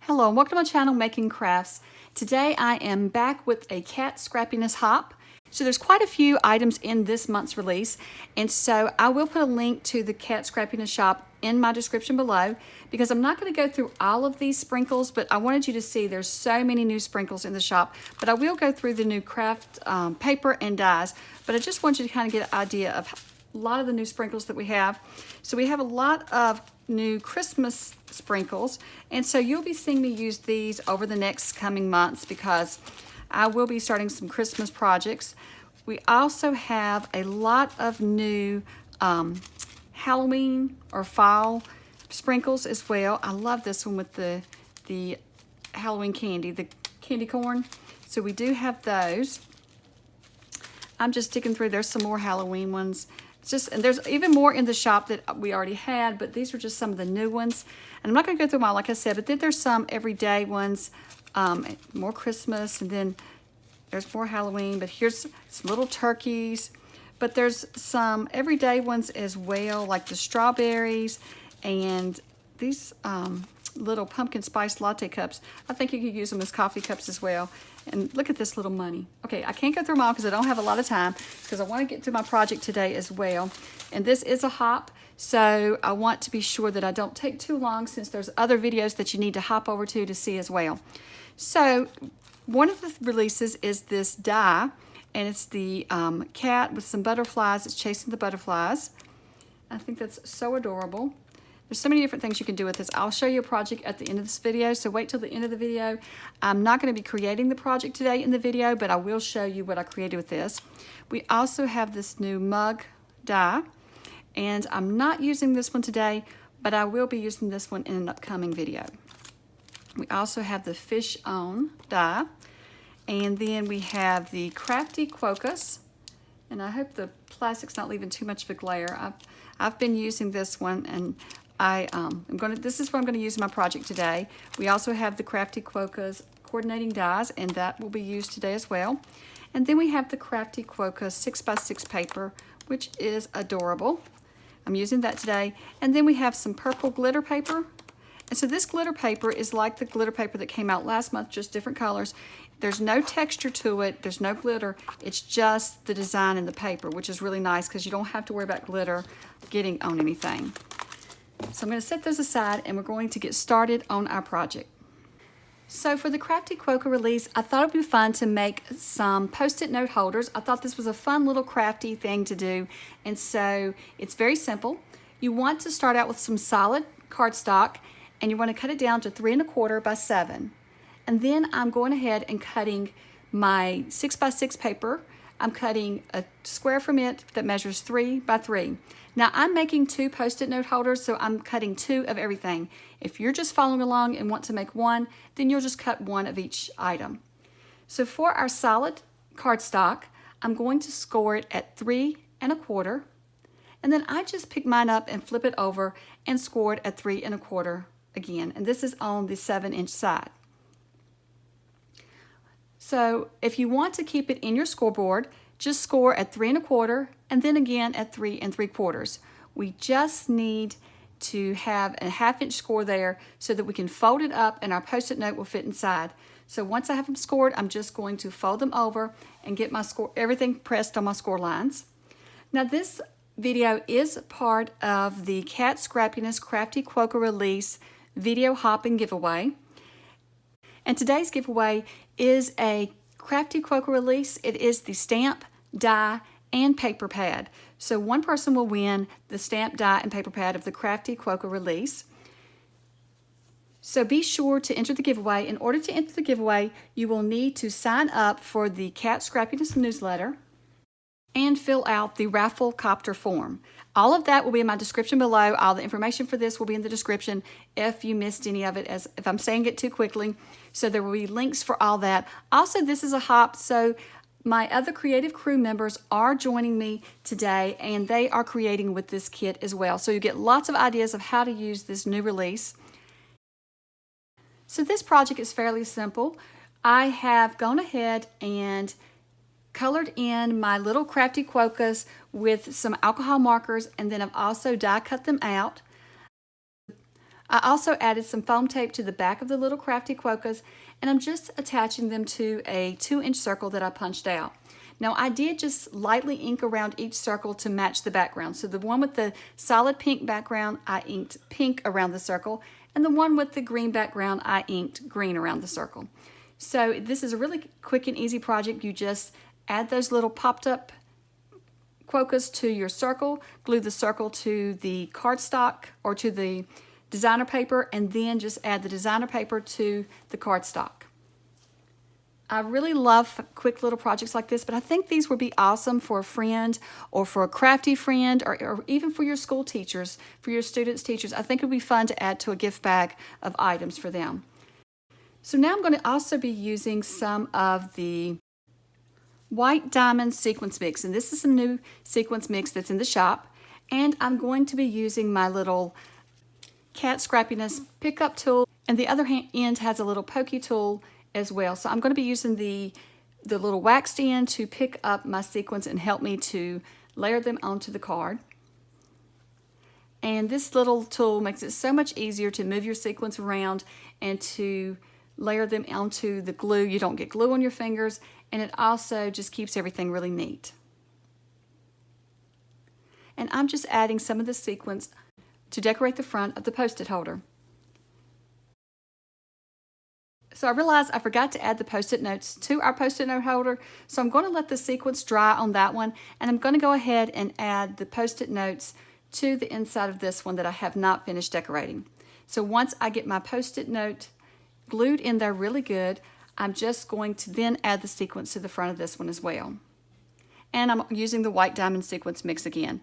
Hello and welcome to my channel, Making Crafts. Today I am back with a cat scrappiness hop. So there's quite a few items in this month's release, and so I will put a link to the cat scrappiness shop in my description below because I'm not going to go through all of these sprinkles, but I wanted you to see there's so many new sprinkles in the shop. But I will go through the new craft paper and dies, but I just want you to kind of get an idea of a lot of the new sprinkles that we have. So we have a lot of new Christmas sprinkles, and so you'll be seeing me use these over the next coming months because I will be starting some Christmas projects. We also have a lot of new Halloween or fall sprinkles as well. I love this one with the Halloween candy, the candy corn. So we do have those. I'm just sticking through. There's some more Halloween ones. And there's even more in the shop that we already had, but these are just some of the new ones. And I'm not going to go through them all, like I said, but then there's some everyday ones, more Christmas, and then there's more Halloween, but here's some little turkeys. But there's some everyday ones as well, like the strawberries and these little pumpkin spice latte cups. I think you could use them as coffee cups as well. And look at this little money. Okay, I can't go through them all because I don't have a lot of time because I want to get to my project today as well. And this is a hop, so I want to be sure that I don't take too long since there's other videos that you need to hop over to see as well. So one of the releases is this die, and it's the cat with some butterflies. It's chasing the butterflies. I think that's so adorable. There's so many different things you can do with this. I'll show you a project at the end of this video, so wait till the end of the video. I'm not going to be creating the project today in the video, but I will show you what I created with this. We also have this new mug die, and I'm not using this one today, but I will be using this one in an upcoming video. We also have the fish on die, and then we have the Crafty Quokkas, and I hope the plastic's not leaving too much of a glare. I've been using this one, and this is what I'm going to use in my project today. We also have the Crafty Quokkas coordinating dies, and that will be used today as well. And then we have the Crafty Quokka 6x6 paper, which is adorable. I'm using that today. And then we have some purple glitter paper. And so this glitter paper is like the glitter paper that came out last month, just different colors. There's no texture to it. There's no glitter. It's just the design in the paper, which is really nice because you don't have to worry about glitter getting on anything. So I'm going to set those aside and we're going to get started on our project. So for the Crafty Quokka release, I thought it would be fun to make some post-it note holders. I thought this was a fun little crafty thing to do. And so it's very simple. You want to start out with some solid cardstock, and you want to cut it down to 3 1/4 by 7. And then I'm going ahead and cutting my 6x6 paper. I'm cutting a square from it that measures 3 by 3. Now I'm making 2 post-it note holders, so I'm cutting 2 of everything. If you're just following along and want to make 1, then you'll just cut 1 of each item. So for our solid cardstock, I'm going to score it at 3 1/4, and then I just pick mine up and flip it over and score it at 3 1/4 again. And this is on the 7-inch side. So if you want to keep it in your scoreboard, just score at 3 1/4 and then again at 3 3/4. We just need to have a 1/2 inch score there so that we can fold it up and our post-it note will fit inside. So once I have them scored, I'm just going to fold them over and get my score, everything pressed on my score lines. Now this video is part of the Cat Scrappiness Crafty Quokka Release video hopping giveaway. And today's giveaway is a Crafty Quokka release. It is the stamp, die, and paper pad. So one person will win the stamp, die, and paper pad of the Crafty Quokka release. So be sure to enter the giveaway. In order to enter the giveaway, you will need to sign up for the Cat Scrappiness newsletter and fill out the raffle copter form. All of that will be in my description below. All the information for this will be in the description if you missed any of it, as if I'm saying it too quickly. So there will be links for all that. Also, this is a hop, so my other creative crew members are joining me today, and they are creating with this kit as well. So you get lots of ideas of how to use this new release. So this project is fairly simple. I have gone ahead and colored in my little Crafty Quokkas with some alcohol markers, and then I've also die cut them out. I also added some foam tape to the back of the little Crafty Quokkas, and I'm just attaching them to a 2-inch circle that I punched out. Now I did just lightly ink around each circle to match the background. So the one with the solid pink background, I inked pink around the circle, and the one with the green background, I inked green around the circle. So this is a really quick and easy project. You just add those little popped up Quokkas to your circle, glue the circle to the cardstock or to the designer paper, and then just add the designer paper to the cardstock. I really love quick little projects like this, but I think these would be awesome for a friend or for a crafty friend, or even for your school teachers, for your students' teachers. I think it would be fun to add to a gift bag of items for them. So now I'm going to also be using some of the white diamond sequence mix, and this is some new sequence mix that's in the shop, and I'm going to be using my little cat scrappiness pickup tool, and the other end has a little pokey tool as well. So I'm going to be using the little waxed end to pick up my sequins and help me to layer them onto the card. And this little tool makes it so much easier to move your sequins around and to layer them onto the glue. You don't get glue on your fingers, and it also just keeps everything really neat. And I'm just adding some of the sequins to decorate the front of the Post-it holder. So I realized I forgot to add the Post-it notes to our Post-it note holder, so I'm going to let the sequins dry on that one, and I'm going to go ahead and add the Post-it notes to the inside of this one that I have not finished decorating. So once I get my Post-it note glued in there really good, I'm just going to then add the sequins to the front of this one as well. And I'm using the white diamond sequence mix again.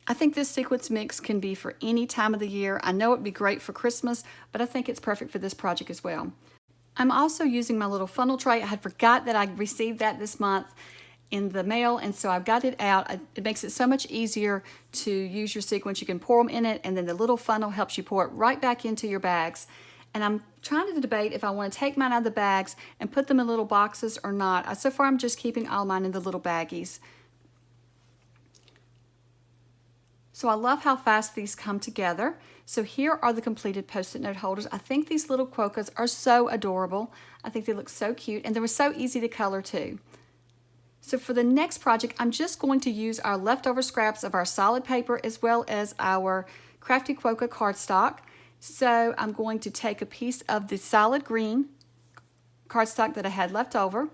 I think this sequence mix can be for any time of the year. I know it'd be great for Christmas, but I think it's perfect for this project as well. I'm also using my little funnel tray. I had forgot that I received that this month in the mail, and so I've got it out. It makes it so much easier to use your sequins. You can pour them in it, and then the little funnel helps you pour it right back into your bags. And I'm trying to debate if I want to take mine out of the bags and put them in little boxes or not. So far I'm just keeping all mine in the little baggies. So I love how fast these come together. So here are the completed Post-it note holders. I think these little Quokkas are so adorable. I think they look so cute, and they were so easy to color too. So for the next project, I'm just going to use our leftover scraps of our solid paper as well as our Crafty Quokka cardstock. So I'm going to take a piece of the solid green cardstock that I had left over,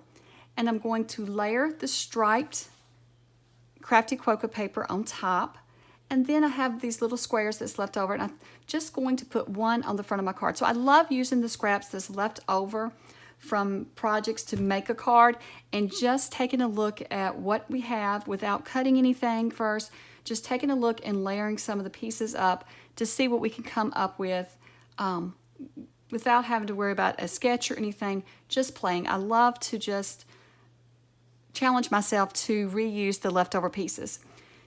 and I'm going to layer the striped Crafty Quokka paper on top. And then I have these little squares that's left over, and I'm just going to put one on the front of my card. So I love using the scraps that's left over from projects to make a card, and just taking a look at what we have without cutting anything first, just taking a look and layering some of the pieces up to see what we can come up with without having to worry about a sketch or anything, just playing. I love to just challenge myself to reuse the leftover pieces.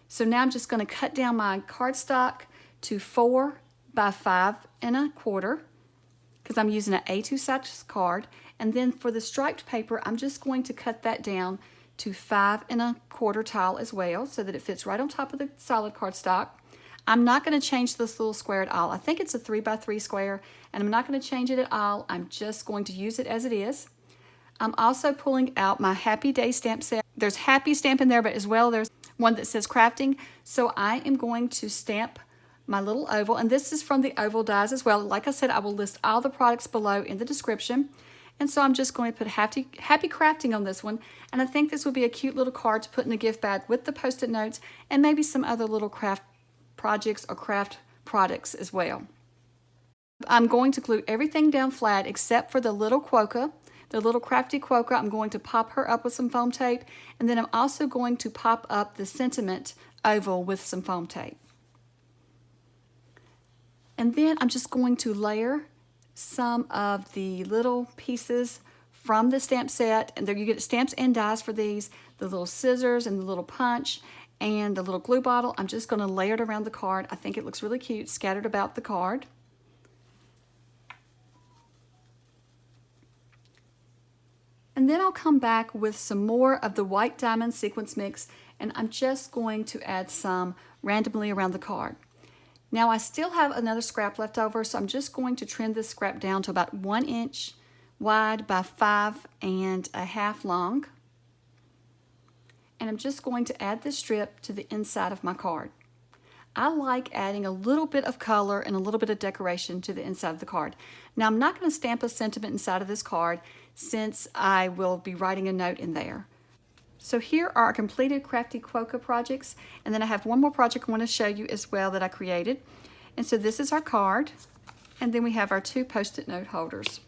So now I'm just going to cut down my cardstock to 4 by 5 1/4 because I'm using an A2 size card. And then for the striped paper, I'm just going to cut that down to 5 1/4 tile as well, so that it fits right on top of the solid cardstock. I'm not going to change this little square at all. I think it's a 3 by 3 square, and I'm not going to change it at all. I'm just going to use it as it is. I'm also pulling out my Happy Day stamp set. There's Happy stamp in there, but as well there's one that says crafting. So I am going to stamp my little oval, and this is from the oval dies as well. Like I said, I will list all the products below in the description. And so I'm just going to put happy crafting on this one, and I think this would be a cute little card to put in the gift bag with the Post-it notes and maybe some other little craft projects or craft products as well. I'm going to glue everything down flat except for the little Quokka. The little Crafty Quokka, I'm going to pop her up with some foam tape, and then I'm also going to pop up the sentiment oval with some foam tape. And then I'm just going to layer some of the little pieces from the stamp set, and there you get stamps and dies for these, the little scissors and the little punch and the little glue bottle. I'm just going to layer it around the card. I think it looks really cute scattered about the card. And then I'll come back with some more of the white diamond sequence mix, and I'm just going to add some randomly around the card. Now I still have another scrap left over, so I'm just going to trim this scrap down to about 1 inch wide by 5.5 long. And I'm just going to add this strip to the inside of my card. I like adding a little bit of color and a little bit of decoration to the inside of the card. Now I'm not going to stamp a sentiment inside of this card since I will be writing a note in there. So here are our completed Crafty Quokka projects, and then I have one more project I want to show you as well that I created. And so this is our card, and then we have our 2 post-it note holders.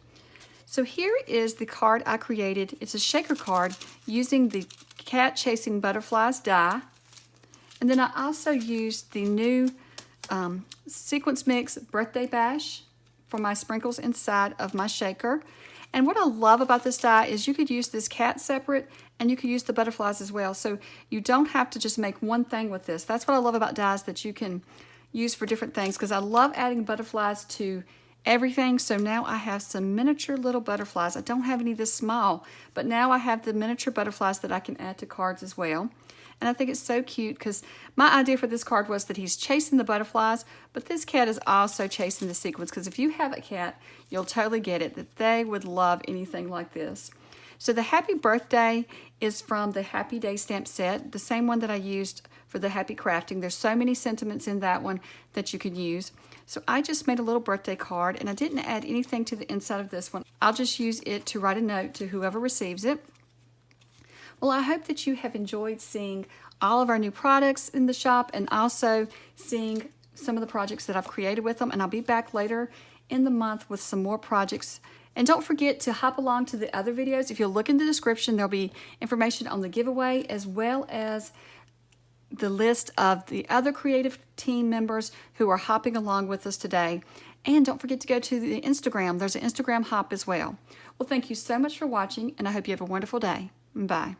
So here is the card I created. It's a shaker card using the Cat Chasing Butterflies die. And then I also used the new Sequence Mix Birthday Bash for my sprinkles inside of my shaker. And what I love about this die is you could use this cat separate and you could use the butterflies as well. So you don't have to just make one thing with this. That's what I love about dies that you can use for different things, because I love adding butterflies to everything. So now I have some miniature little butterflies. I don't have any this small, but now I have the miniature butterflies that I can add to cards as well. And I think it's so cute because my idea for this card was that he's chasing the butterflies, but this cat is also chasing the sequins, because if you have a cat, you'll totally get it, that they would love anything like this. So the Happy Birthday is from the Happy Day stamp set, the same one that I used for the Happy Crafting. There's so many sentiments in that one that you could use. So I just made a little birthday card, and I didn't add anything to the inside of this one. I'll just use it to write a note to whoever receives it. Well, I hope that you have enjoyed seeing all of our new products in the shop and also seeing some of the projects that I've created with them. And I'll be back later in the month with some more projects. And don't forget to hop along to the other videos. If you'll look in the description, there'll be information on the giveaway as well as the list of the other creative team members who are hopping along with us today. And don't forget to go to the Instagram. There's an Instagram hop as well. Well, thank you so much for watching, and I hope you have a wonderful day. Bye.